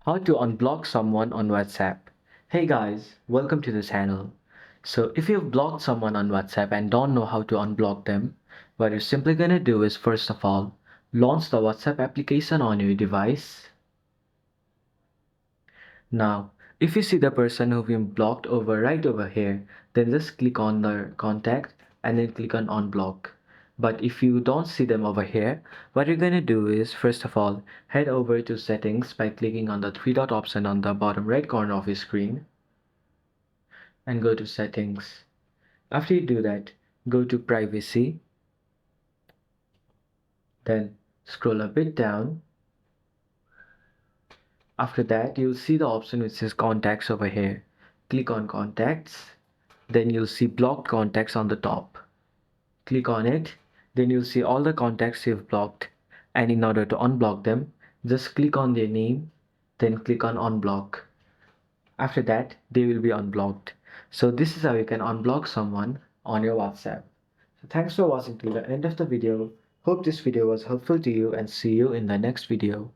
How to unblock someone on WhatsApp. Hey guys, welcome to the channel. So if you've blocked someone on WhatsApp and don't know how to unblock them, what you're simply gonna do is first of all, launch the WhatsApp application on your device. Now, if you see the person who've been blocked right over here, then just click on their contact and then click on unblock. But if you don't see them over here, what you're gonna do is first of all, head over to settings by clicking on the three dot option on the bottom right corner of your screen and go to settings. After you do that, go to privacy, then scroll a bit down. After that, you'll see the option which says contacts over here. Click on contacts, then you'll see blocked contacts on the top. Click on it, then you'll see all the contacts you've blocked. And in order to unblock them, just click on their name, then click on unblock. After that, they will be unblocked. So this is how you can unblock someone on your WhatsApp. So thanks for watching till the end of the video. Hope this video was helpful to you and see you in the next video.